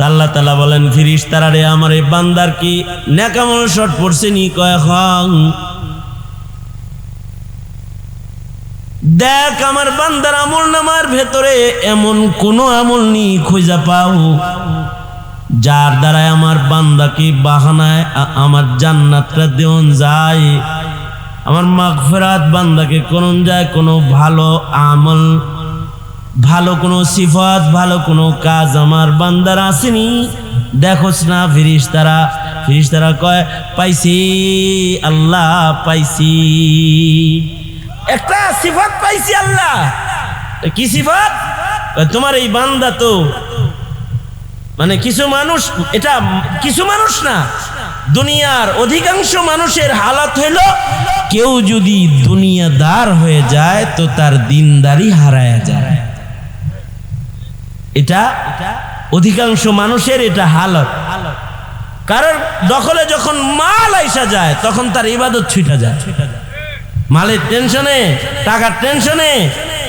আল্লাহ তাআলা বলেন ফেরেশতারা রে আমার এই বান্দার কি নেক আমল শর্ট পড়ছে নি কয় হং দেখ আমার বান্দার আমলনামার ভেতরে এমন কোন আমল নি খুঁজে পাও যার দ্বারা আমার বান্দাকে বাহানায় আমার জান্নাতটা দেওয়া যায় আমার মাগফিরাত বান্দাকে করন যায় কোনো ভালো আমল ভালো কোনো সিফাত ভালো কোনো কাজ আমার বান্দার আসেনি দেখোস না ফেরেশতারা কয় পাইছি আল্লাহ পাইছি একটা সিফাত পাইছি আল্লাহ কি সিফাত তোমার এই বান্দা তো মানে কিছু মানুষ এটা কিছু মানুষ না দুনিয়ার অধিকাংশ মানুষের হালাত হইল কেউ যদি দুনিয়াদার হয়ে যায় তো তার দিনদারি হারায় যায় এটা অধিকাংশ মানুষের এটা হালত কারণ দখলে যখন মাল আইসা যায় তখন তার ইবাদত ছুটা যায় মালের টেনশনে টাকার টেনশনে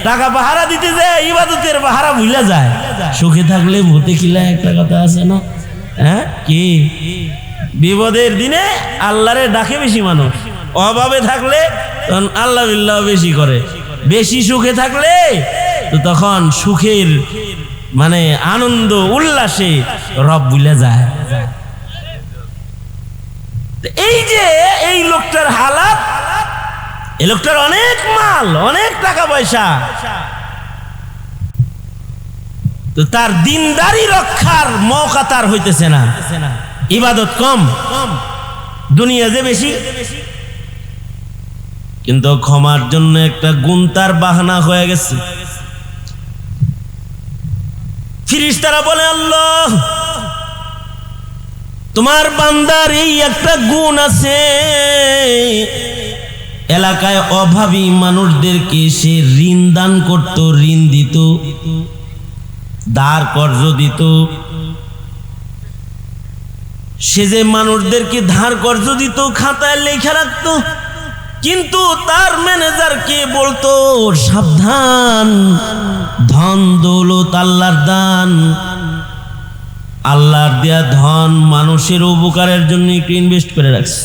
টাকা পাহারা দিতে যায় ইবাদতের পাহারা ভুলে যায় সুখে থাকলে ভূতে খিলায় একটা কথা আছে না হ্যাঁ কি বিপদের দিনে আল্লাহরে ডাকে বেশি মানুষ অভাবে থাকলে তখন আল্লাহ বিল্লাহ বেশি করে বেশি সুখে থাকলে তো তখন সুখের মানে আনন্দ উল্লাসে রব ভুলে যায় এই যে এই লোকটার হালাত এই লোকটার অনেক মাল অনেক টাকা পয়সা তো তার দিনদারি রক্ষার মৌকা তার হইতেছে না ইবাদত কম দুনিয়া যে বেশি কিন্তু ক্ষমার জন্য একটা গুণ তার বাহানা হয়ে গেছে ফেরেশতারা বলে আল্লাহ তোমার বান্দার এই একটা গুণ আছে এলাকায় অভাবী মানুষদেরকে সে ঋণ দান করত ঋণ দিত ধার কর্জ দিত সে যে মানুষদেরকে ধার কর্জ দিত খাতায় লেখা রাখতো কিন্তু তার ম্যানেজারকে বলতো সাবধান ধন দৌলত আল্লাহর দান আল্লাহর দেয়া ধন মানুষের উপকারের জন্য একটু ইনভেস্ট করে রাখছে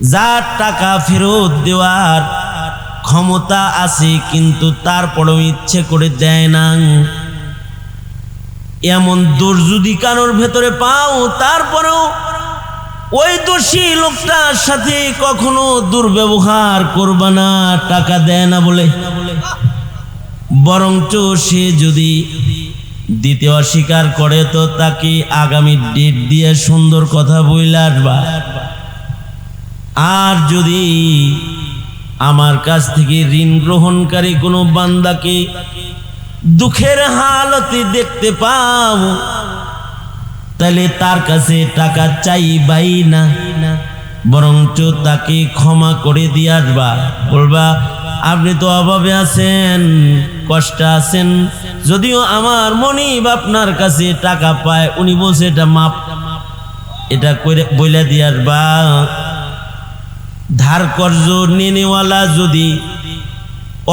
যার টাকা ফেরত দেওয়ার ক্ষমতা আছে কিন্তু তারপরেও ইচ্ছে করে দেয় না এমন দোষ যদি কারোর ভেতরে পাও তারপরেও ওই দোষী লোকটার সাথে কখনো দুর্ব্যবহার করবা না টাকা দেয় না বলে বরঞ্চ সে যদি দিতে অস্বীকার করে তো তাকে আগামী ডেট দিয়ে সুন্দর কথা বইলে আসবা আর যদি আমার কাছ থেকে ঋণ গ্রহণকারী কোনো বান্দাকে দুঃখের হালতে দেখতে পাও তাহলে তার কাছে টাকা চাইবাই না বরঞ্চ তাকে ক্ষমা করে দিয়ে আসবা বলবা আপনি তো অভাবে আছেন কষ্টে আছেন যদিও আমার মনিব আপনার কাছে টাকা পায় উনি বলছে এটা মাপ এটা করে বইলা দিয়ে আসবা ধার কর্জ নেনেওয়ালা যদি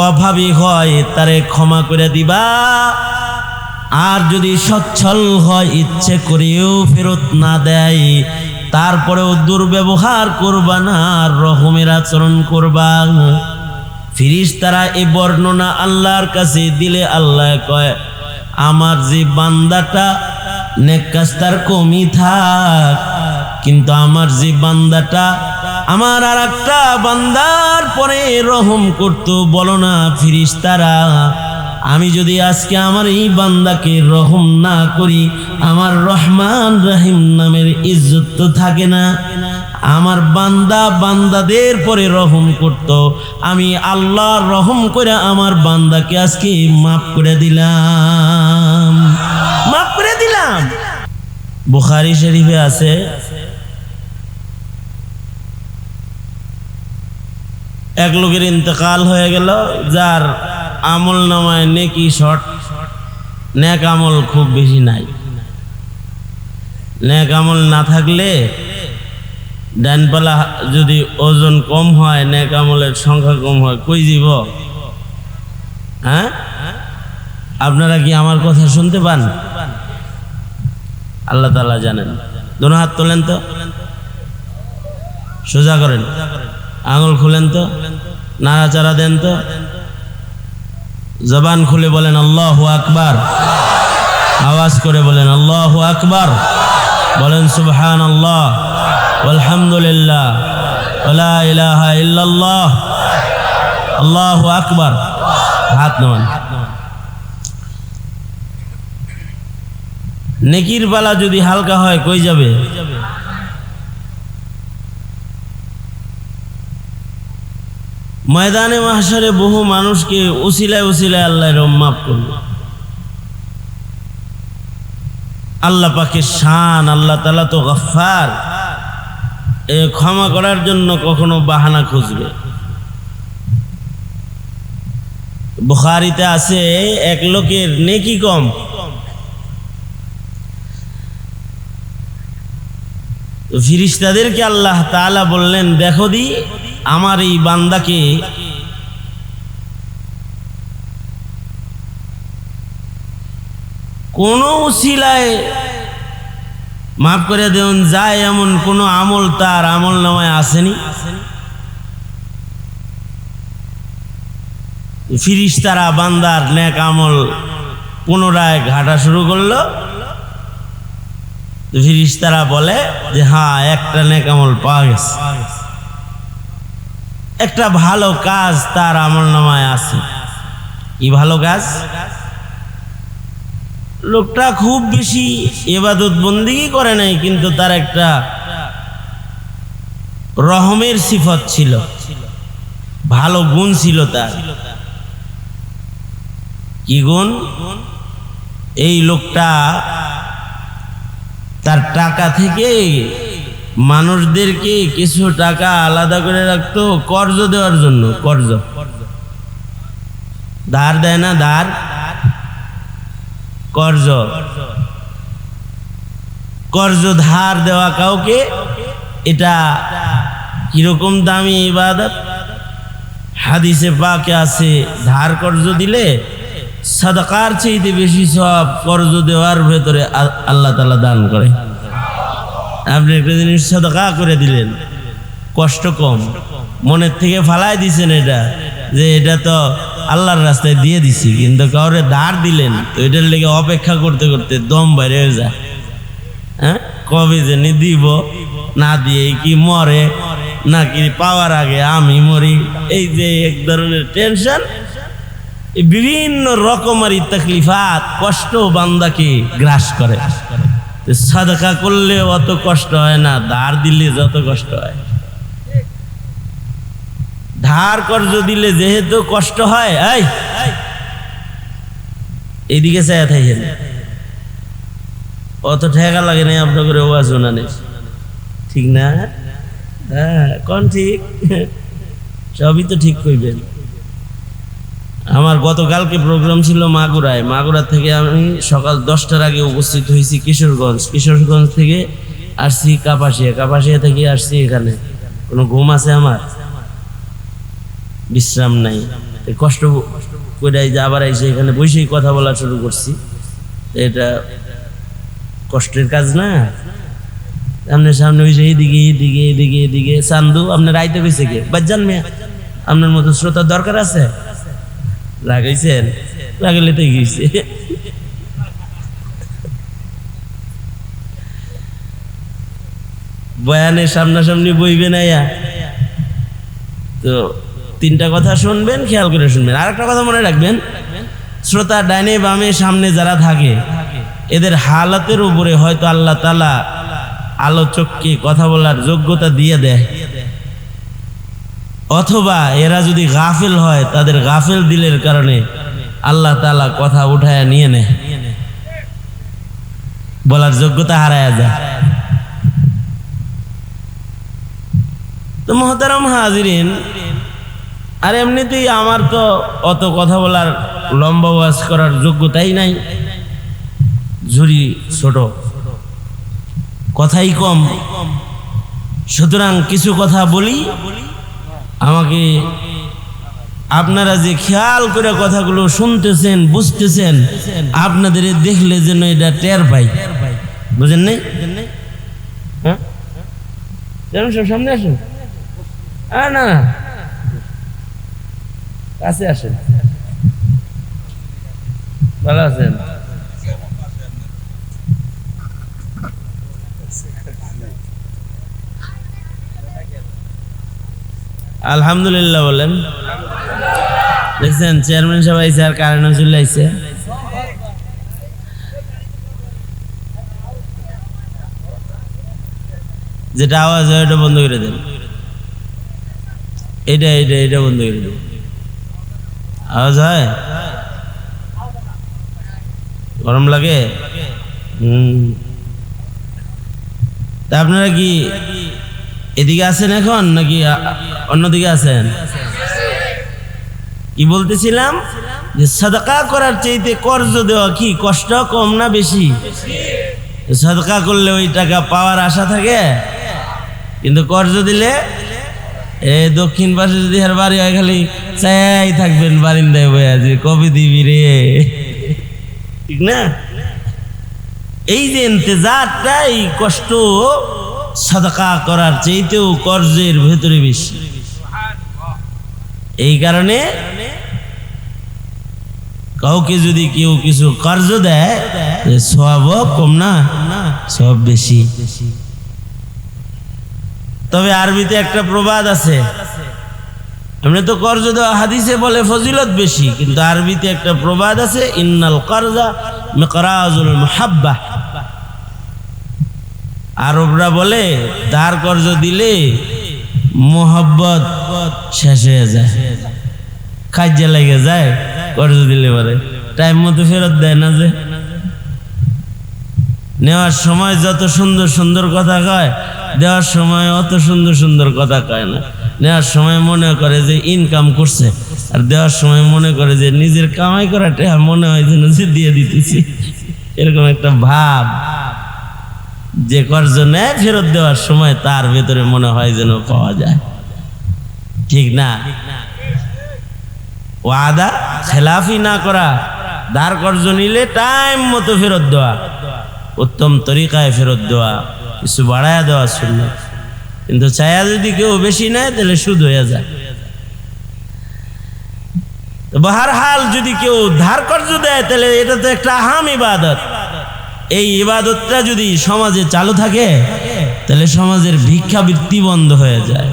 অভাবী হয় তারে ক্ষমা করে দিবা আর যদি সচ্ছল হয় ইচ্ছে করেও ফেরত না দেয় তারপরেও দুর্ব্যবহার করবা না আর রহমের আচরণ করবা ফেরেশতারা এই বর্ণনা আল্লাহর কাছে দিলে আল্লাহ কয় আমার যে বান্দাটা নেক কাজ তার কমই থাক কিন্তু আমার যে বান্দাটা আমার আর একটা বান্দার পরে রহম করতো বলো না ফেরেশতারা আমি যদি আজকে আমার এই বান্দাকে রহম না করি আমার রহমান রহিম নামের ইজ্জত তো থাকে না আমার বান্দা বান্দাদের পরে রহম করত আমি আল্লাহ রহম করে আমার বান্দাকে আজকে মাফ করে দিলাম বুখারী শরীফে আছে এক লোকের ইন্তেকাল হয়ে গেল যার আমল নামায় নেকি শর্ট নেক আমল খুব বেশি নাই নেক আমল না থাকলে ডানপালা যদি ওজন কম হয় নেক আমলের সংখ্যা কম হয় কই যাব হ্যাঁ আপনারা কি আমার কথা শুনতে পান আল্লাহ তাআলা জানেন। দোনো হাত তোলেন তো, সোজা করেন, আঙুল খুলেন তো, নাড়াচাড়া দেন তো, জবান খুলে বলেন আল্লাহু আকবার, আওয়াজ করে বলেন আল্লাহু আকবার, বলেন সুবহানাল্লাহ আলহামদুলিল্লাহ ওয়ালা ইলাহা ইল্লাল্লাহ আল্লাহু আকবার। হাত নামান। নেকির পালা যদি হালকা হয় কই যাবে? ময়দানে মাহশারে বহু মানুষকে উসিলায় উসিলায় আল্লাহ মাফ করবে। আল্লাহ পাকের শান, আল্লাহ তাআলা তো গফফার, এ ক্ষমা করার জন্য কখনো বাহানা খুঁজবে। বুখারীতে আছে এক লোকের নেকি কম, তো ফেরেশতাদেরকে আল্লাহ তাআলা বললেন, দেখো দি আমার এই বান্দাকে কোন উসিলায় মাফ করে দেন যায় এমন কোন আমল তার আমল নামায় আসেনি। ফেরেশতারা বান্দার নেক আমল পুনরায় ঘাটা শুরু করলো। ফেরেশতারা বলে যে হ্যাঁ, একটা নেক আমল পাওয়া গেছে, একটা ভালো কাজ তার আমল নামায় আছে। কি ভালো কাজ? লোকটা খুব বেশি ইবাদত বন্দেগী করে নাই, কিন্তু তার একটা রহমের সিফত ছিল, ভালো গুণ ছিল তার। কি গুণ? এই লোকটা তার টাকা থেকে মানুষদেরকে কিছু টাকা আলাদা করে রাখতো কর্জ দেওয়ার জন্য। কর্জ, ধার দেয় না, ধার, কর্জ, কর্জ ধার দেওয়া কাউকে, এটা কিরকম দামি ইবাদত। হাদিসে পাকে আছে ধার কর্জ দিলে সাদাকার চাইতে বেশি সওয়াব কর্জ দেওয়ার ভেতরে আল্লাহ তাআলা দান করে। আপনি একটা জিনিস সাদাকা করে দিলেন, কষ্ট কম, মনের থেকে ফালাই দিছেন এটা, যে এটা তো আল্লাহর রাস্তায় দিয়ে দিছি, কিন্তু কাউরে ধার দিলেন তো এটার লেগে অপেক্ষা করতে করতে দম বাইরে হয়ে যায়। হ্যাঁ, কবে যে দিব, না দিয়ে কি মরে নাকি পাওয়ার আগে আমি মরি, এই যে এক ধরনের টেনশন, বিভিন্ন রকমের তাকলিফাত, কষ্ট বান্দাকে গ্রাস করে। সাদাকা করলে অত কষ্ট হয় না, ধার দিলে যত কষ্ট হয়। ধার কর্জ দিলে যেহেতু কষ্ট হয়, এইদিকে চাইয়া থাকেন, অত ঠেকা লাগে না আপনার করে ওয়াজ শোনানে, ঠিক না? হ্যাঁ, কোন ঠিক? সবই তো ঠিক কইবেন। আমার গতকালকে প্রোগ্রাম ছিল মাগুরায়, মাগুরা থেকে আমি সকাল 10টার আগে উপস্থিত হয়েছি কিশোরগঞ্জ, কিশোরগঞ্জ থেকে আসছি কাপাসিয়া, কাপাসিয়া থেকে আসছি এখানে। কোনো ঘুম আছে আমার? বিশ্রাম নাই, কষ্ট করে আবার এসে এখানে বসেই কথা বলা শুরু করছি। এটা কষ্টের কাজ না? আপনার সামনে বসে এইদিকে এইদিকে এইদিকে এইদিকে চান্দু আপনার রাইতে গেছে কে বাজান মেয়া, আপনার মতো শ্রোতার দরকার আছে? লাগাইছেন, লাগাইলে তো গিয়েছে। বয়ানের সামনাসামনি বইবে না, তো তিনটা কথা শুনবেন, খেয়াল করে শুনবেন। আর একটা কথা মনে রাখবেন, শ্রোতা ডাইনে বামে সামনে যারা থাকে এদের হালাতের উপরে হয়তো আল্লাহ তাআলা আলোচককে কথা বলার যোগ্যতা দিয়ে দেয়, অথবা এরা যদি গাফিল হয় তাদের গাফিল দিলের কারণে আল্লাহ তাআলা কথা উঠায় নিয়ে নেয়, বলার যোগ্যতা হারায় যায়। তো মুহতারাম হাজিরিন, আর এমনিতেই আমার তো অত কথা বলার, লম্বা ওয়াজ করার যোগ্যতাই নাই, ঝুরি ছোট, কথাই কম। সুতরাং কিছু কথা বলি, আমাকে আপনারা যে খেয়াল করে কথাগুলো শুনতেছেন, বুঝতেছেন, আপনাদের দেখলে যেন এটা টের পাই। বুঝেন নাই? হ্যাঁ, সামনে আসুন। না না, কাছে আসেন। ভালো আছেন? আলহামদুলিল্লাহ বলেন। দেখছেন চেয়ারম্যান সাহেব আইছে আর কারেন্ট চলে আইছে। যেটা আওয়াজ হয় ওটা বন্ধ করে দেন। এটা বন্ধ করে দেন। আওয়াজ হয়? গরম লাগে? তা আপনারা কি এদিকে আছেন এখন নাকি অন্যদিকে আছেন? কি বলতেছিলাম যে সাদাকা করার চাইতে কর্জ দেওয়া কি কষ্ট কম না বেশি? সাদাকা করলে ওই টাকা পাওয়ার আশা থাকে, কিন্তু কর্জ দিলে দক্ষিণ পাশে যদি আর বাড়ি হয় খালি চাই থাকবেন বারিন্দায় বইয়া যে কবে দিবি রে, ঠিক না? এই যে ইন্তজারটা, এই কষ্ট সাদাকা করার চাইতেও কর্জের ভেতরে বেশি। এই কারণে কাউকে যদি কেউ কিছু কর্জ দেয় সওয়াব কম না, সব বেশি। তবে আরবিতে একটা প্রবাদ আছে, এমনি তো কর্জ দেওয়া হাদিসে বলে ফজিলত বেশি, কিন্তু আরবিতে একটা প্রবাদ আছে, ইন্নাল কর্জা মিকরাজুল মুহাব্বাহ। আরবরা বলে ধার কর্জ দিলে মোহব্বত শেষ হয়ে যায়, কাজে লেগে যায়। কর্জ দিলে বলে টাইম মতো ফেরত দেয় না, যে নেওয়ার সময় যত সুন্দর সুন্দর কথা কয়, দেওয়ার সময় অত সুন্দর সুন্দর কথা কয় না। নেওয়ার সময় মনে করে যে ইনকাম করছে, আর দেওয়ার সময় মনে করে যে নিজের কামাই করাটা মনে হয় যেন যে দিয়ে দিতেছি, এরকম একটা ভাব। যে কর্জ নেয় ফেরত দেওয়ার সময় তার ভেতরে মনে হয় যেন পাওয়া যায়, ঠিক না? ওয়াদা খেলাফি না করা, ধার কর্জ নিলে টাইম মতো ফেরত দেওয়া, উত্তম তরিকায় ফেরত দেওয়া, কিছু বাড়ায়া দেওয়া সুন্নাত। কিন্তু চায়া যদি কেউ বেশি নেয় তাহলে সুদ হয়ে যায়। বাহরহাল যদি কেউ ধার কর্জ দেয় তাহলে এটা তো একটা আহাম ইবাদত। এই ইবাদতটা যদি সমাজে চালু থাকে তাহলে সমাজের ভিক্ষাবৃত্তি বন্ধ হয়ে যায়।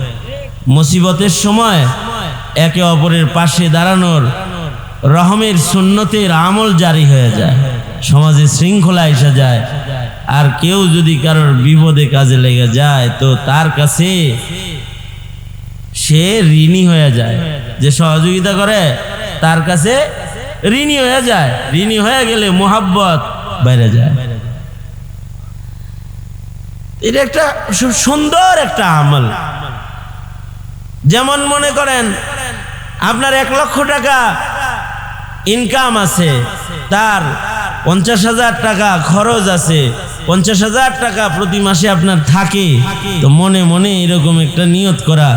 মুসিবতের সময় একে অপরের পাশে দাঁড়ানোর রহমের সুন্নতের আমল জারি হয়ে যায়, সমাজে শৃঙ্খলা এসে যায়। আর কেউ যদি কারোর বিপদে কাজে লেগে যায় তো তার কাছে সে ঋণী হয়ে যায়। যে সহযোগিতা করে তার কাছে ঋণী হয়ে যায়। ঋণী হয়ে গেলে মোহাব্বত বাইরে যায়। এটা একটা সুন্দর একটা আমল। যেমন মনে করেন আপনার 1 লক্ষ টাকা ইনকাম আছে, তার 50,000 টাকা খরচ আছে, 50,000 টাকা প্রতি মাসে আপনার থাকে, তো মনে মনে এরকম একটা নিয়ত করা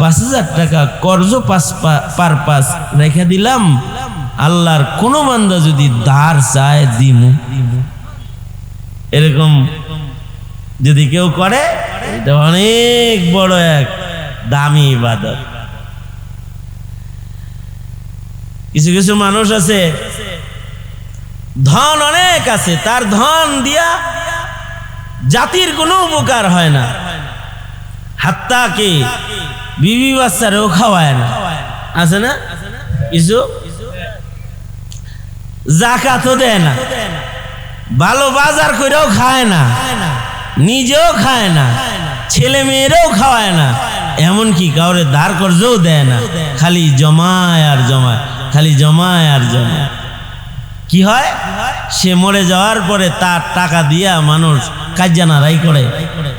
5,000 টাকা কর্জ পারপাস রেখে দিলাম, আল্লাহর কোনো বান্দা যদি ধার চায় দিমু। এরকম যদি কেউ করে এটা অনেক বড় এক দামি ইবাদত। কিছু কিছু মানুষ আছে ধন অনেক আছে, তার ধন দিয়া জাতির কোনো উপকার হয় না, হাত্তা কি বিবি বাচ্চারেও খাওয়ায় না, আছে না? কিছু যাকাতও দেয় না, ভালো বাজার করেও খায় না, নিজেও খায় না, ছেলে মেয়েরাও খাওয়ায় না, এমনকি কাউরে ধার কর্জও দেয় না, খালি জমায় আর জমায়, খালি জমায় আর জমায়। কি হয়? সে মরে যাওয়ার পরে তার টাকা দিয়া মানুষ কাজ্জানারাই করে,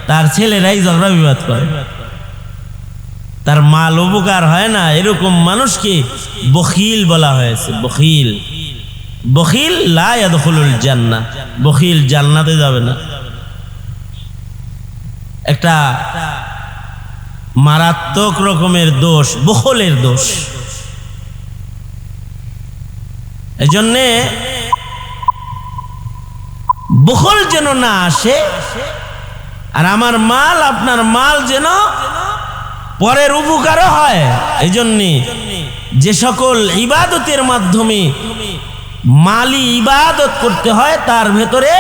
তার ছেলেরাই ঝগড়া বিবাদ করে, তার মাল উপকার হয় না। এরকম মানুষকে বখিল বলা হয়েছে। বখিল, বখিল লা ইয়াদখুলুল জান্নাহ, বখিল জান্নাতে যাবে না। একটা মারাত্মক রকমের দোষ, বখলের দোষ। এজন্যে বখল যেন না আসে, আর আমার মাল আপনার মাল যেন পরের উপকারও হয়। এই জন্যে যে সকল ইবাদতের মাধ্যমে মালি ইবাদত করতে হয় তার ভেতরে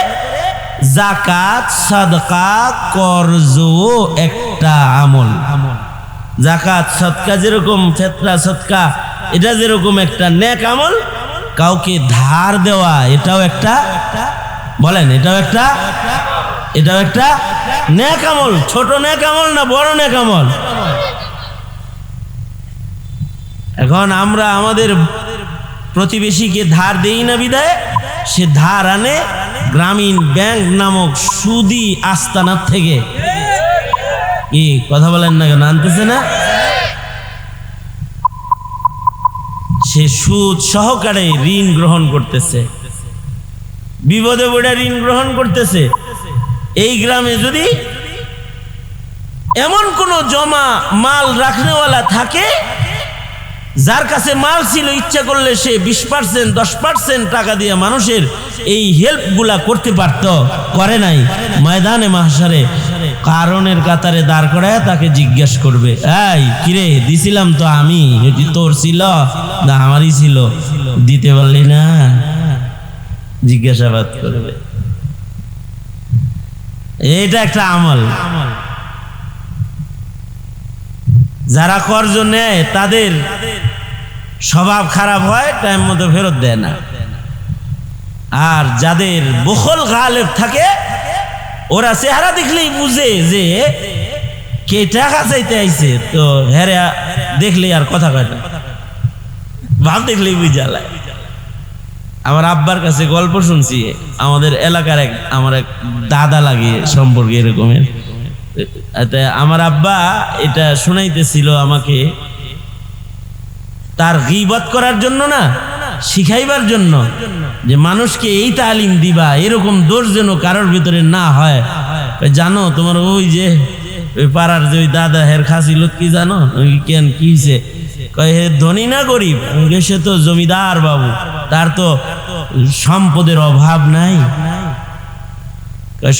যাকাত, সাদকা, কর্জও একটা আমল। যাকাত সদকা যেরকম, ফিতরা সদকা এটা যেরকম একটা নেক আমল, কাউকে ধার দেওয়া এটাও একটা, বলেন এটাও একটা নেক আমল। ছোট নেক আমল না বড় নেক আমল? এখন আমরা আমাদের প্রতিবেশীকে ধার দেই না বিদায় সে ধার আনে গ্রামীণ ব্যাংক নামক সুদি আস্তানার থেকে। কি কথা বলেন না কেন? আনতেছে না? সে সুদ সহকারে ঋণ গ্রহণ করতেছে, বিপদে পড়ে ঋণ গ্রহণ করতেছে। এই গ্রামে যদি এমন কোন জমা মাল রাখনেওয়ালা থাকে যার কাছে মাল ছিল, ইচ্ছা করলে সে 20%, 10% টাকা দিয়ে মানুষের এই হেল্প গুলা করতে পারত, করে নাই। ময়দানে মাহশারে কারণের কাতারে দাঁড় করায় তাকে জিজ্ঞেস করবে, এই কিরে দিছিলাম তো আমি, এটি তোর ছিল না আমারই ছিল, দিতে পারলি না? জিজ্ঞাসাবাদ করবে। এটা একটা আমল। যারা কর্জ নেয় তাদের স্বভাব খারাপ হয়, টাইম মতো ফেরত দেয় না। আর যাদের বখল গালেব থাকে ওরা চেহারা দেখলেই বুঝে যে কে টাকা চাইতে আইছে, তো হেরে দেখলেই আর কথা কয় না, ভাব দেখলেই বুঝালায়। আমার আব্বার কাছে গল্প শুনছি, আমাদের এলাকার আমার এক দাদা লাগে সম্পর্কে এরকমের। আমার আব্বা এটা শুনাইতেছিল আমাকে, তার গীবত করার জন্য না, শিখাইবার জন্য, যে মানুষকে এই তালিম দিবা এরকম দোষ যেন কারোর ভিতরে না হয়। জানো তোমার ওই যে ওই পাড়ার যে ওই দাদা হের খাসিল কি জানো? কেন কি হয়েছে? কয় হে ধনী না গরিব? সে তো জমিদার বাবু, তার তো সম্পদের অভাব নাই।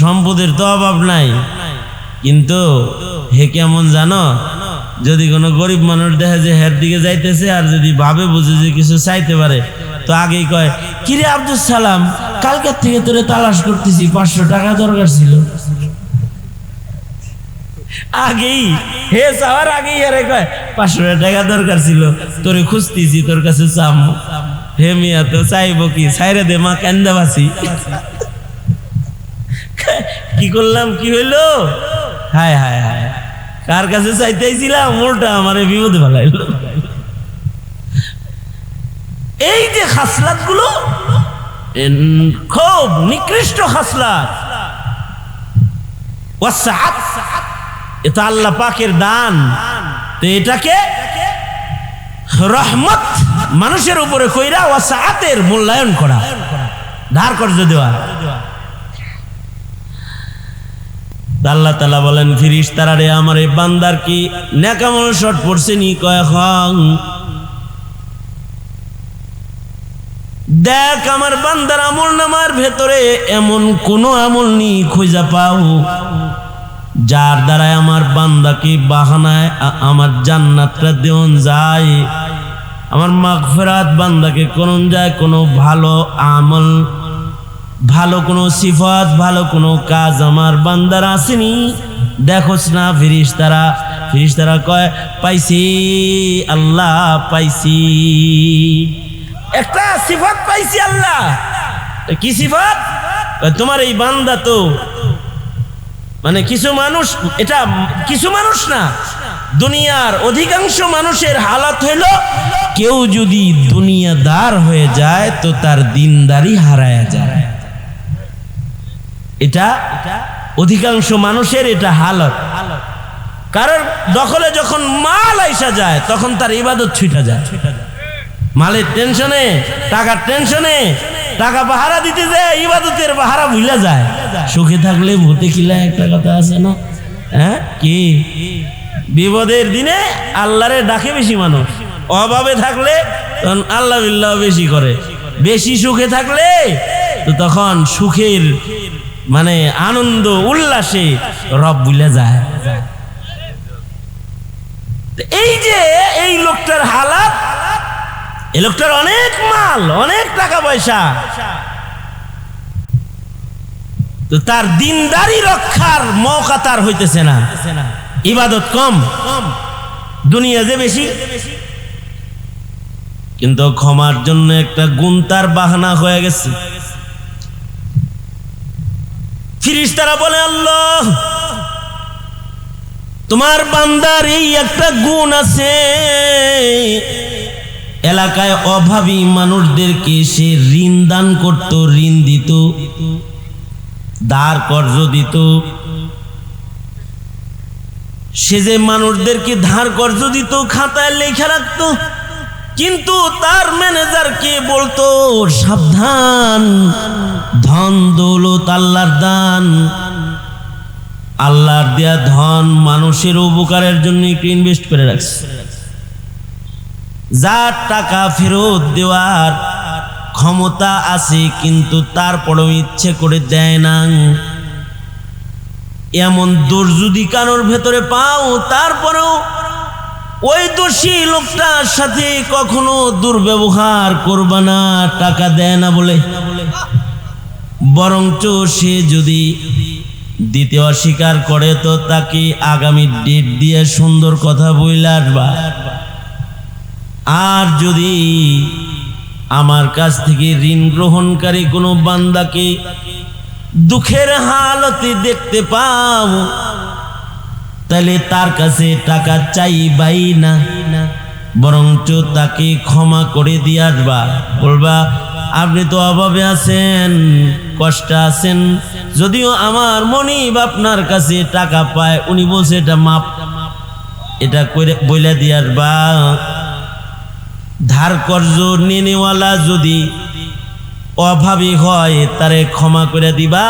সম্পদের তো অভাব নাই, কিন্তু হে কেমন জানো, যদি কোনো গরিব মানুষ দেখে যে হের দিকে যাইতেছে আর যদি ভাবে বুঝে যে কিছু চাইতে পারে, তো আগেই কয়, কিরে আব্দুল সালাম, কালকের থেকে তোরে তালাশ করতেছি, 500 টাকা দরকার ছিল। আগেই হে চাওয়ার আগেই আরে কয় 500 টাকা দরকার ছিল, তোরে খুঁজতেছি, তোর কাছে চাম। হে মিয়া তো চাইবো কি, ছাইরে দে মা, কান্দা বাসি। কি করলাম, কি হইলো? হায় হায় হায়, কার কাছে চাইতেছিলাম, মোটা আমার বিপদে ফেলাইল। এই যে খাসলাত গুলো খুব নিকৃষ্ট খাসলাত, এটা আল্লাহ পাকের দান। তো এটাকে রহমত মানুষের উপরে কইরা ওয়াসাআতের মূল্যায়ন করা, ধার কর্জ দেওয়া। আল্লাহ তাআলা বলেন, ফেরেশতারা রে আমার এই বান্দার কি নেক আমল শর্ট পড়ছে নি? কয় হং, দেখ আমার বান্দার আমল নামার ভেতরে এমন কোন আমল নি খুঁজা পাও যার দ্বারা আমার বান্দাকে বাহানায় আমার জান্নাতটা দেওয়া যায়, আমার মাগফিরাত বান্দাকে করুন যায়। কোনো ভালো আমল, ভালো কোনো সিফাত, ভালো কোনো কাজ আমার বান্দার আসেনি? দেখোস না ফেরেশতারা কয়, পাইছি আল্লাহ, পাইছি একটা সিফাত, পাইছি আল্লাহ। কি সিফাত? তোমার এই বান্দা তো মানে কিছু মানুষ, এটা কিছু মানুষ না, দুনিয়ার অধিকাংশ মানুষের হালাত হইল, কেউ যদি দুনিয়াদার হয়ে যায় তো তার দিনদারি হারায়া যায়। এটা অধিকাংশ মানুষের এটা হালত। কারণ দখলে যখন মাল আইসা যায় তখন তার ইবাদত ছুটা যায়, মালের টেনশনে, টাকার টেনশনে, টাকা পাহারা দিতে যায়, ইবাদতের পাহারা ভুলে যায়। সুখে থাকলে ভূতে কিলা একটা কথা আছে না? হ্যাঁ, কি বিপদের দিনে আল্লাহরে ডাকে বেশি মানুষ, অভাবে থাকলে তখন আল্লাহ বিল্লাহ বেশি করে, বেশি সুখে থাকলে তো তখন সুখের মানে আনন্দ উল্লাসে রব ভুলে যায়। এই যে এই লোকটার হালাত, এই লোকটার অনেক মাল, অনেক টাকা পয়সা, তো তার দিনদারি রক্ষার মৌকা তার হইতেছে না। ইবাদত কম, দুনিয়া যে বেশি, কিন্তু ক্ষমার জন্য একটা গুণ তার বাহানা হয়ে গেছে। ফেরেশতারা বলে, আল্লাহ তোমার বান্দার এই একটা গুণ আছে, এলাকায় অভাবী মানুষদেরকে সে ঋণ দান করত, ঋণ দিত, ধার কর্জ দিত। সে যে মানুষদেরকে ধার কর্জ দিত, খাতায় লেখা রাখতো, কিন্তু তার ম্যানেজারকে বলতো, সাবধান, ধন দৌলত আল্লাহর দান, আল্লাহর দেয়া ধন মানুষের উপকারের জন্য একটু ইনভেস্ট করে রাখছে। যার টাকা ফেরত দেওয়ার ক্ষমতা আছে কিন্তু তারপরেও ইচ্ছে করে দেয় না, এমন দোষ যদি কারোর ভেতরে পাও, তারপরেও ওই দোষী লোকটার সাথে কখনো দুর্ব্যবহার করবা না, টাকা দেয় না বলে। বরঞ্চ সে যদি দিতে অস্বীকার করে তো তাকে আগামী ডেট দিয়ে সুন্দর কথা বইলা আসবা। আর যদি আমার কাছ থেকে ঋণ গ্রহণকারী কোনো বান্দাকে দুঃখের হালতে দেখতে পাও, তাহলে তার কাছে টাকা চাইবাই না, বরঞ্চ তাকে ক্ষমা করে দিয়ে আসবা। বলবা, আপনি তো অভাবে আছেন, কষ্টে আছেন, যদিও আমার মনিব আপনার কাছে টাকা পায়, উনি বলছে এটা মাপ, এটা করে বইলা দিয়ে আসবা। ধার কর্জ নেনেওয়ালা যদি অভাবী হয় তারে ক্ষমা করে দিবা,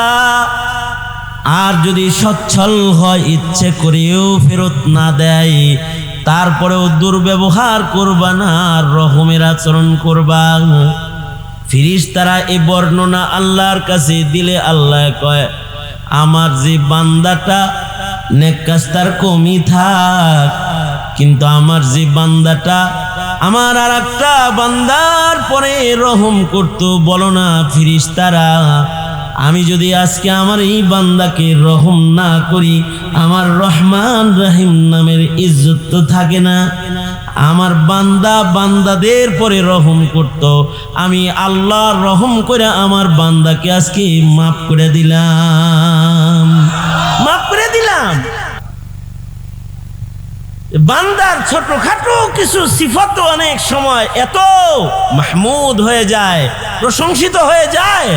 আর যদি সচ্ছল হয়, ইচ্ছে করেও ফেরত না দেয়, তারপরেও দুর্ব্যবহার করবা না, রহমের আচরণ করবা। ফেরেশতারা এই বর্ণনা আল্লাহর কাছে দিলে আল্লাহ কয়, আমার যে বান্দাটা নেক কাজ তার কমই থাক, কিন্তু আমার যে বান্দাটা আমার আর একটা বান্দার পরে রহম করতো, বলো না ফেরেশতারা, আমি যদি আজকে আমার এই বান্দাকে রহম না করি, আমার রহমান রহিম নামের ইজ্জত তো থাকে না। আমার বান্দা বান্দাদের পরে রহম করত, আমি আল্লাহ রহম করে আমার বান্দাকে আজকে মাফ করে দিলাম, মাফ করে দিলাম। বান্দার ছোটখাটো কিছু সিফত অনেক সময় এত মাহমুদ হয়ে যায়, প্রশংসিত হয়ে যায়,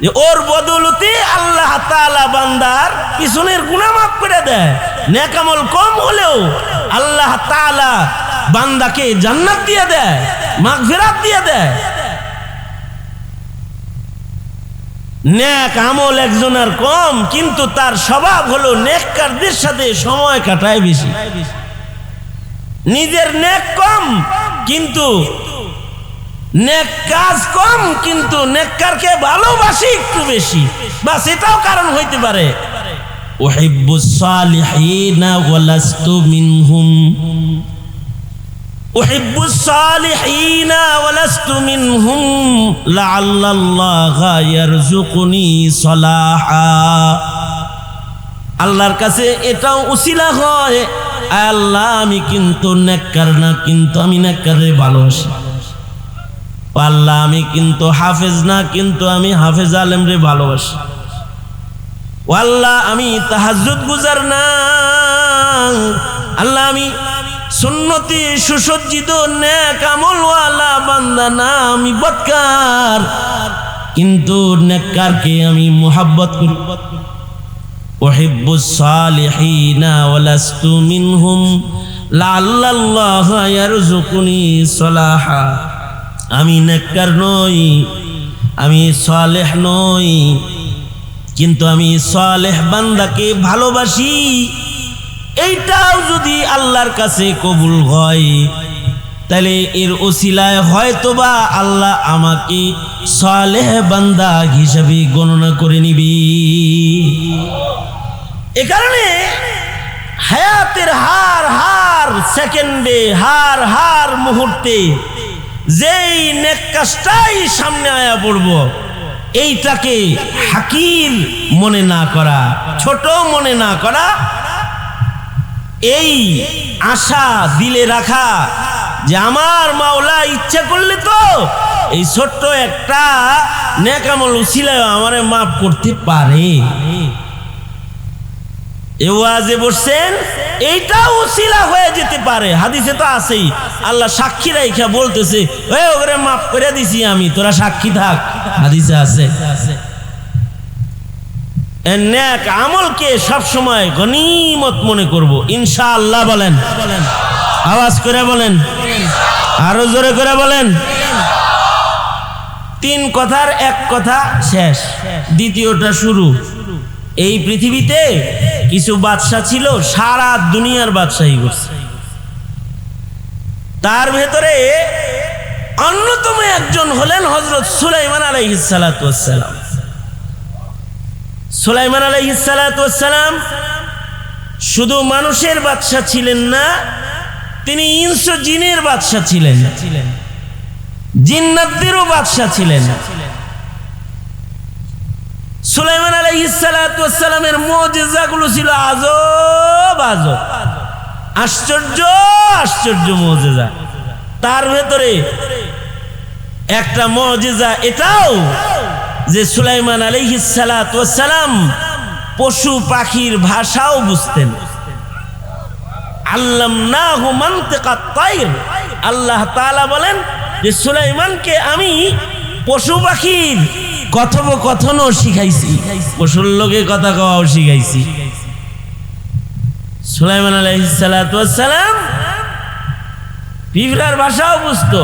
যে ওর বদৌলতে আল্লাহ তাআলা বান্দার পিছনের গুনাহ মাফ করে দেয়। নেক আমল কম হলেও আল্লাহ তাআলা বান্দাকে জান্নাত দিয়ে দেয়, মাগফিরাত দিয়ে দেয়। নেক আমল একজনের কম, কিন্তু তার স্বভাব হলো নেককারদের সাথে সময় কাটায় বেশি। নিজের নেক কম, কিন্তু নেক কাজ কম, কিন্তু নেককারকে ভালোবাসি একটু বেশি, বাস এটাও কারণ হইতে পারে। উহিব্বুস সালিহিনা ওয়া লাস্তু মিনহুম, উহিব্বুস সালিহিনা ওয়া লাস্তু মিনহুম লাআল্লাল্লাহা ইয়ারযুকুনি সালাহা। আল্লাহর কাছে এটাও উসিলা হয়, আল্লাহ আমি কিন্তু নেককার না, কিন্তু আমি নেককারে ভালোবাসি। আল্লাহ আমি কিন্তু হাফেজ না, কিন্তু আমি হাফেজ আলেমরে ভালোবাসি। আল্লাহ আমি তাহাজ্জুদ গুজার না, আল্লাহ আমি সুন্নতি সুসজ্জিত নেক আমলওয়ালা বান্দা না, আমি বদকার, কিন্তু নেককারকে আমি মুহাব্বত করি। উহিব্বুস সালিহিনা ওয়া লাস্তু মিনহুম লাআল্লাল্লাহা ইয়ারযুকুনি সালাহা। আমি নেককার নই, আমি সালেহ নই, কিন্তু আমি সালেহ বান্দাকে ভালোবাসি। এইটাও যদি আল্লাহর কাছে কবুল হয়, তাহলে এর ওসিলায় হয়তোবা আল্লাহ আমাকে সালেহ বান্দা হিসাবে গণনা করে নিবি। এ কারণে হায়াতের হার হার সেকেন্ডে, হার হার মুহূর্তে যেই নেক কাজটাই সামনে আয়া পড়ব, এইটাকে হাকির মনে না করা, ছোট মনে না করা, এই আশা দিলে রাখা যে আমার মাওলা ইচ্ছা করলে তো এই ছোট্ট একটা নেক আমল উসিলায় আমারে মাফ করতে পারে। এ ওয়াজে বসছেন, এইটাও উসিলা হয়ে যেতে পারে। হাদিসে তো আছেই, আল্লাহ সাক্ষী রাইখা বলতেছে ওরে মাফ করে দিছি আমি, তোরা সাক্ষী থাক। হাদিসে আছে। নেক আমলকে সব সময় গনিমত মনে করব ইনশাআল্লাহ। বলেন, আওয়াজ করে বলেন, আরো জোরে করে বলেন। তিন কথার এক কথা শেষ, দ্বিতীয়টা শুরু। এই পৃথিবীতে কিছু বাদশা ছিল, সারা দুনিয়ার বাদশাহী করছে। তার ভেতরে অন্যতম একজন হলেন হযরত সুলাইমান আলাইহিস সালাতু ওয়াস সালাম। সুলাইমান আলাইহিস সালাতু ওয়াস সালাম শুধু মানুষের বাদশা ছিলেন না, তিনি ইনস ও জিনের বাদশা ছিলেন, জিন্নাতদেরও বাদশা ছিলেন। সুলাইমান আলাইহিস সালাতু ওয়াস সালামের মুজিজাগুলো ছিল আজব আজব, আশ্চর্য আশ্চর্য মুজিজা। তার ভেতরে একটা মুজিজা এটাও যে সুলাইমান আলাইহিস সালাতু ওয়াস সালাম পশু পাখির ভাষাও বুঝতেন। আল্লামনাহু মানতিকাত তায়র, আল্লাহ তাআলা বলেন যে সুলাইমানকে আমি পশু পাখির কথোপকথনও শিখাইছি, পশুর লোকে কথা কওয়াও শিখাইছি। সুলাইমান আলাইহিস সালাতু ওয়াস সালাম পিঁপড়ার ভাষাও বুঝতো।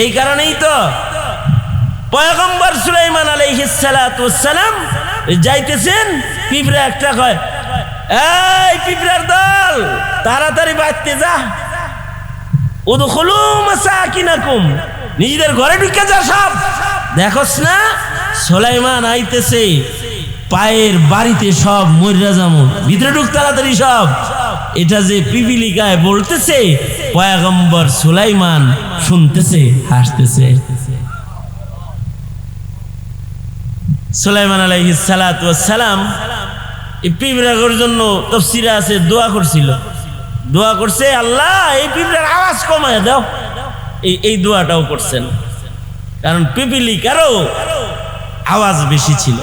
এই কারণেই তো পয়গম্বর সুলাইমান আলাইহিস সালাতু ওয়াস সালাম যাইতেছেন, পিঁপড়া একটা কয়, এই পিঁপড়ার দল তাড়াতাড়ি বাঁচতে যা, উদখুলু মাসাকিনাকুম, নিজেদের ঘরে ঢুকে যা সব। দেখোস না সুলাইমান আইতেছে, পায়ের বাড়িতে সব মইরা যামু, ভিতরে ঢুক তাড়াতাড়ি সব। এটা যে পিপিলিকায় বলতেছে, পয়গম্বর সুলাইমান শুনতেছে, হাসতেছে। সুলাইমান আলাইহিস সালাতু ওয়াস সালাম এই পিঁপড়ার জন্য তাফসীরে আছে দোয়া করছিল, দোয়া করছে, আল্লাহ এই পিঁপড়ার আওয়াজ কমায় দাও। এই দোয়াটাও করছেন, কারণ পিপিলিকারও আওয়াজ বেশি ছিল।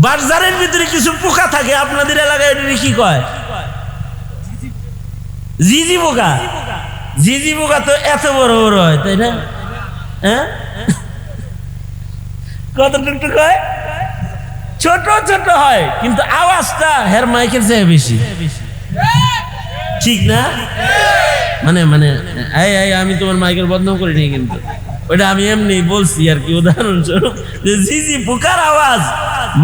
বাজারের ভিতরে কিছু পোকা থাকে, আপনাদের এলাকায় এটা কি কয়? জিজি পোকা। জিজি পোকা তো এত বড় বড় হয়, তাই না? হ্যাঁ, কতটুকু হয়? ছোট ছোট হয়, কিন্তু আওয়াজটা হের মাইকের চেয়ে বেশি, ঠিক না? মানে মানে আমি তোমার মাইকের বদনাম করিনি, কিন্তু ওইটা আমি এমনি বলছি আর কি, উদাহরণস্বরূপ যে জিজি পোকার আওয়াজ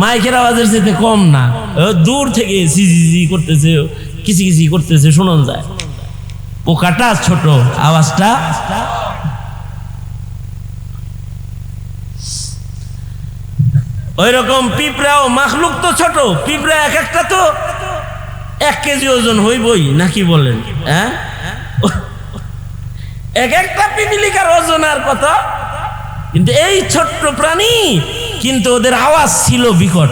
মাইকের আওয়াজের চেয়ে কম না। দূর থেকে জিজি করতেছে, কিচি কিচি করতেছে, শোনা যায়। পোকাটা ছোট, আওয়াজটা ওই রকম। পিঁপড়াও মাখলুক তো ছোট, পিঁপড়া এক একটা তো 1 কেজি ওজন হইবই, নাকি বলেন? হ্যাঁ, এক একটা পিপিলিকার ওজন আর কত, কিন্তু এই ছোট্ট প্রাণী, কিন্তু ওদের আওয়াজ ছিল বিকট,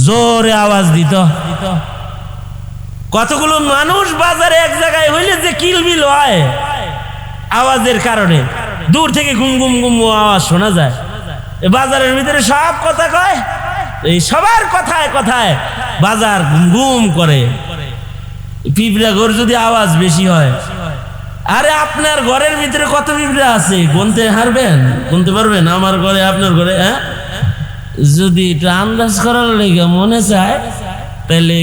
জোরে আওয়াজ দিত। কতগুলো মানুষ বাজারে এক জায়গায় হইলে যে কিলবিল হয় আওয়াজের কারণে, দূর থেকে গুম গুম গুম আওয়াজ শোনা যায়। বাজারের ভিতরে সব কথা কয়, এই সবার কথায় কথায় বাজার গুম করে। পিঁপড়া ঘর যদি আওয়াজ বেশি হয়, আরে আপনার ঘরের ভিতরে কত পিঁপড়া আছে গুনতে হারবেন? গুনতে পারবেন? আমার ঘরে, আপনার ঘরে? হ্যাঁ, যদি এটা আন্দাজ করার লেগে মনে চায়, তাহলে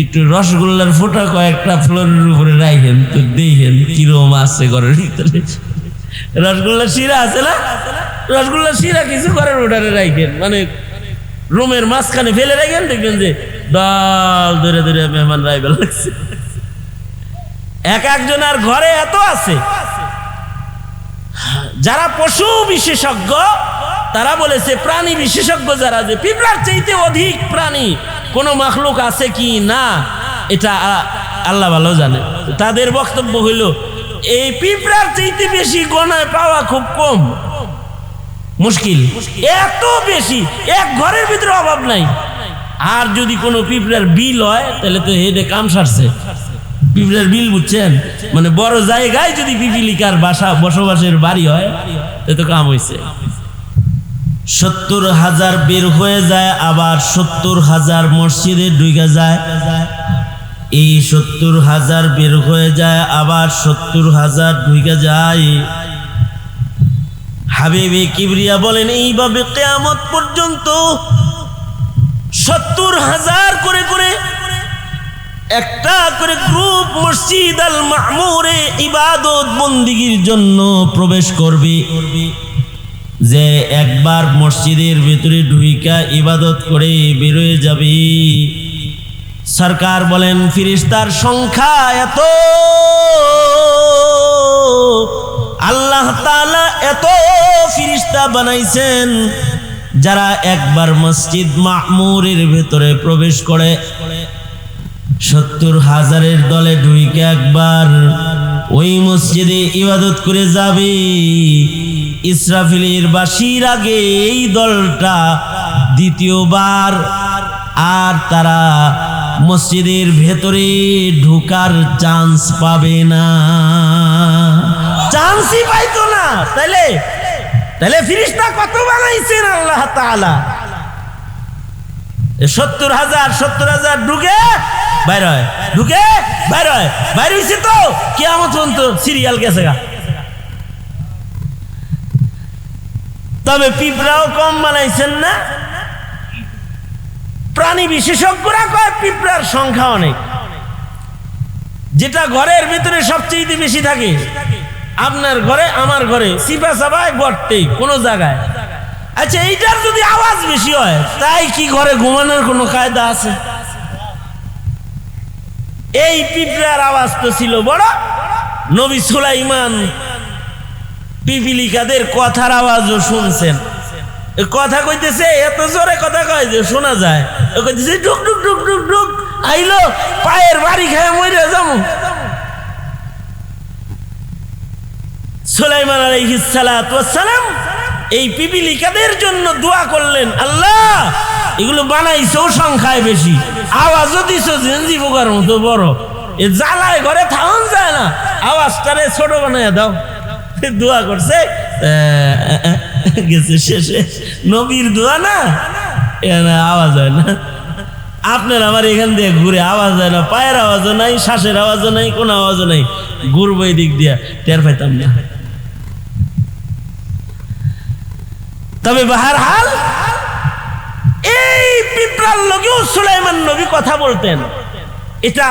একটু রসগোল্লার ফোঁটা কয়েকটা ফ্লোরের উপরে রাখেন, তো দেখেন কিরম আছে ঘরের ভিতরে। রসগোল্লার শিরা আছে না, রসগোল্লার শিরা কিছু ঘরের ওটারে রাখেন, মানে রুমের মাঝখানে ফেলে রাখেন, দেখবেন যে দল ধরে ধরে মেহমান রাইবেল লাগছে। এক একজনের ঘরে এত আছে। যারা পশু বিশেষজ্ঞ তারা বলেছে প্রাণী বিশেষজ্ঞ যারা, যে পিঁপড়ার চাইতে অধিক প্রাণী কোন মাখলুক আছে কি না এটা আল্লাহ ভালো জানে। তাদের বক্তব্য হইল এই পিঁপড়ার চাইতে বেশি গণায় পাওয়া খুব কম, মুশকিল। এত বেশি, এক ঘরের ভিতরে অভাব নাই। আর যদি কোনো পিঁপড়ার বিল হয় তাহলে তো হেডে কাম সারছে। পিঁপড়ার বিল বুঝছেন, মানে বড় জায়গায় যদি পিপিলিকার বসবাসের বাড়ি হয় তাহলে তো কাম হয়েছে। 70,000 বের হয়ে যায়, আবার 70,000 মসজিদে ঢুকে যায়। এই 70,000 বের হয়ে যায়, আবার 70,000 ঢুকে যায়। হাবিবে কিবরিয়া বলেন এইভাবে কিয়ামত পর্যন্ত 70,000 করে করে একটা করে গ্রুপ মসজিদ আল মামুরে ইবাদত বন্দিগির জন্য প্রবেশ করবে। যে একবার মসজিদের ভিতরে ঢুইকা ইবাদত করে বেরোয় যাবে। সরকার বলেন ফেরেশতার সংখ্যা এত, আল্লাহ তাআলা এত ফেরেশতা বানাইছেন যারা একবার মসজিদ মামুরের ভিতরে প্রবেশ করে 70,000 দলে ঢুইকে একবার ওই মসজিদে ইবাদত করে যাবে। ইসরাফিলের বাঁশির আগে এই দলটা দ্বিতীয়বার আর তারা মসজিদের ভেতরে ঢোকার চান্স পাবে না, চান্সই পাইতো না। তাহলে ফেরেশতা কত বানাইছেন আল্লাহ তাআলা? 70,000 ঢুকে বাইর হয়, ঢুকে বাইর হয়, বাইর হইছে তো কিয়ামত পর্যন্ত সিরিয়াল গেছে গা। তবে পিঁপড়াও কম বানাইছেন না। প্রাণী বিশেষজ্ঞরা কয় পিঁপড়ার সংখ্যা অনেক। যেটা ঘরের ভিতরে সবচেয়ে বেশি থাকে, আপনার ঘরে আমার ঘরে সিপা সাবায় গড়তেই কোনো জায়গায়। আচ্ছা এইটার যদি আওয়াজ বেশি হয় তাই কি ঘরে ঘুমানোর কোনো কায়দা আছে? এই পিঁপড়ার আওয়াজ তো ছিল বড়। নবী সুলাইমান পিপিলিকাদের কথার আওয়াজও শুনছেন। কথা কইতেছে এত জোরে কথা কয় যে শোনা যায়। কইতেছে ডুক ডুক ডুক ডুক ডুক, আইলো পায়ের বাড়ি খায় মরে যাবো। সুলাইমান আলাইহিস সালাতু ওয়াস সালাম এই পিপিলিকাদের জন্য দোয়া করলেন, আল্লাহ এগুলো বানাইছো সংখ্যায় বেশি, আওয়াজও দিছো জেনজি পোকার মতো বড়, এ জ্বালায় ঘরে থাউন যায় না, আওয়াজটারে ছোট বানাইয়া দাও। দোয়া করছে, গেছে শেষে। নবীর দোয়া না, আওয়াজ হয় না। আপনার আমার এখান দিয়ে ঘুরে আওয়াজ হয় না, পায়ের আওয়াজও নাই, শ্বাসের আওয়াজও নাই, কোনো আওয়াজও নাই, ঘুরবো এই দিক দিয়া টের পাইতাম না। তবে বাহারহাল এই পিঁপড়ার লগেও সুলাইমান নবী কথা বলতেন। এটা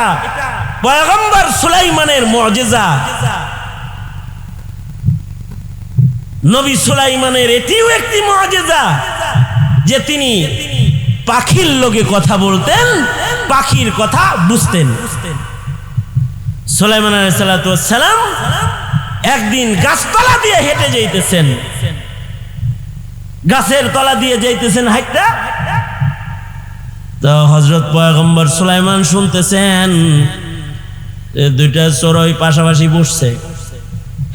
পয়গম্বর সুলাইমানের মুজিজা। নবী সুলাইমানের এটিও একটি মুজিজা যে তিনি পাখির লগে কথা বলতেন, পাখির কথা বুঝতেন। সুলাইমান আলাইহিস সালাতু ওয়াস সালাম একদিন গাছতলা দিয়ে হেঁটে যাইতেছেন, গাছের তলা দিয়ে যাইতেছেন হাইটা। তো হযরত পয়গম্বর সুলাইমান শুনতেছেন দুইটা চড়ুই পাশাপাশি বসছে।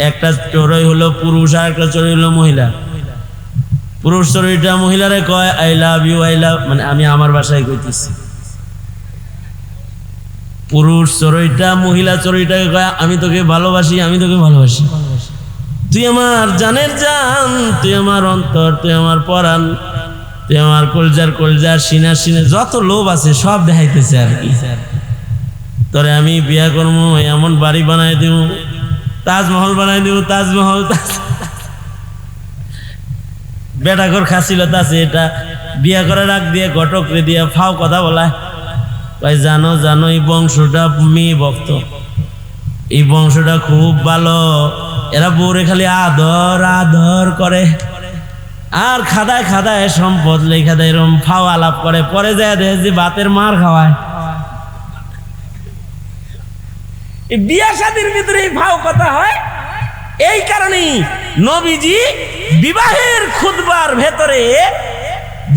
একটা চড়ুই হলো পুরুষ আর একটা চড়ুই হলো মহিলা। পুরুষ চড়ুইটা মহিলারে কয় I love you, I love, মানে আমি আমার ভাষায় কইতেছি। পুরুষ চড়ুইটা মহিলা চড়ুইটাকে কয় আমি তোকে ভালোবাসি, আমি তোকে ভালোবাসি, তুই আমার জানের জান, তুই আমার অন্তর, তুই আমার পরাণ, তুই আমার কলজার কলজা, সিনা সিনা, যত লোভ আছে সব দেখাইতেছে আর কি। তোরে আমি বিয়া করবো, এমন বাড়ি বানাই দিব, তাজমহল বানাই দিব, তাজমহল। বেটা ঘর খাসিলতা আছে, এটা বিয়া করার আগ দিয়ে ঘটক রে দিয়া ফাও কথা বলা। ভাই জানো জানো এই বংশটা মেয়ে ভক্ত, এই বংশটা খুব ভালো, এরা বউরে খালি আদর আদর করে, আর খাদায় খাদায় সম্পদ লেখা দেয়, এরম ফাও আলাপ করে, পরে যায় দেখে যে বাতের মার খাওয়ায়। এই বিয়া শাদীর ভিতরে এই ফাও কথা হয়। এই কারণেই নবীজি বিবাহের খুতবার ভেতরে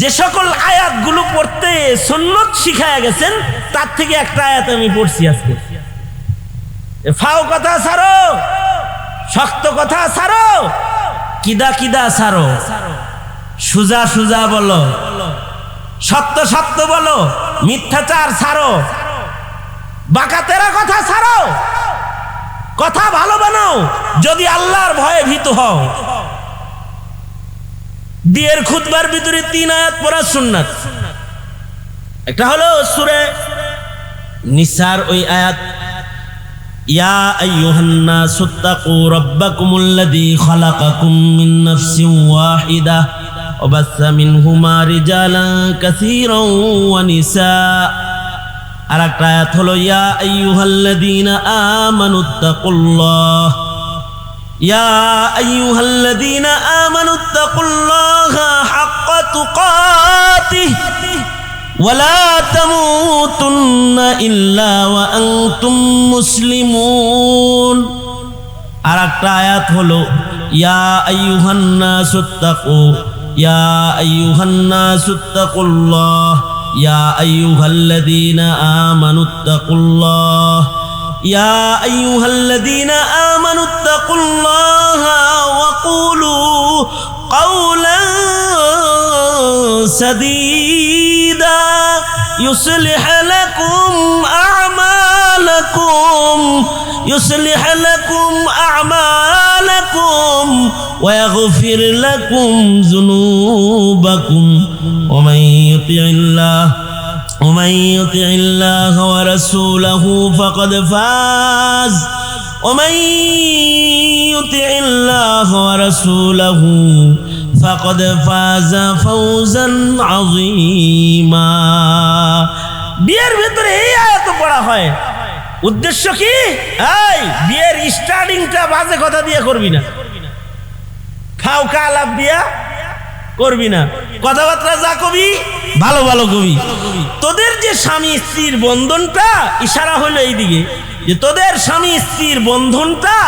যে সকল আয়াতগুলো পড়তে সুন্নত শিখায়া গেছেন, তার থেকে একটা আয়াত আমি পড়ছি আজকে। ফাও কথা ছাড়ো, শক্ত কথা ছাড়ো, কিদা কিদা ছাড়ো, সুজা সুজা বলো, সত্য সত্য বলো, মিথ্যাচার ছাড়ো, বাঁকা তেরা কথা ছাড়ো, কথা ভালো বানাও যদি আল্লাহর ভয়ে ভীত হও। বিয়ের খুতবার ভিতরে 3 আয়াত পড়া সুন্নাত। একটা হলো সূরা নিসার ওই আয়াত, ইয়া আইয়ুহান নাসু তাকু রাব্বাকুমুল্লাযী খালাকাকুম মিন নাফসিন ওয়াহিদা ওয়া বাসসা মিনহুমা রিজালান কাসীরান ওয়া নিসা। আর একটা আয়াত হলো ইয়া আইয়ুহাল্লাযীনা আমানুত্তাকুল্লাহ, ইয়া আইয়ুহাল্লাযীনা আমানুত্তাকুল্লাহা হাক্কা তুকাতিহি ওয়া লা তামুতুন্না ইল্লা ওয়া আনতুম মুসলিমুন। আর একটা আয়াত হলো ইয়া আইয়ুহান নাসুত্তাকু, ইয়া আইয়ুহান নাসুত্তাকুল্লাহ, ইয়া আইয়ুহাল্লাযীনা আমানুত্তাকুল্লাহ, ইয়া আইয়ুহাল্লাযীনা আমানুত্তাকুল্লাহা ওয়া কুলু কাওলান সাদীদা يصلح لكم أعمالكم ويغفر لكم ذنوبكم ومن يطع الله ورسوله فقد فاز ومن يطع الله ورسوله فقد فاز فوزا عظيما। বিয়ের ভিতরে এই আয়াত পড়া হয়। উদ্দেশ্য কি? এই বিয়ের স্টার্টিংটা বাজে কথা দিয়ে করবি না, ফাউকা আলাপ দিয়া করবি না, কথাবার্তা যা কবি ভালো ভালো কবি। তোদের যে স্বামী স্ত্রীর বন্ধনটা, ইশারা হলো এইদিকে যে তোদের স্বামী স্ত্রীর বন্ধনটা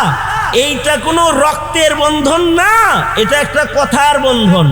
এইটা কোনো রক্তের বন্ধন না, এটা একটা কথার বন্ধন।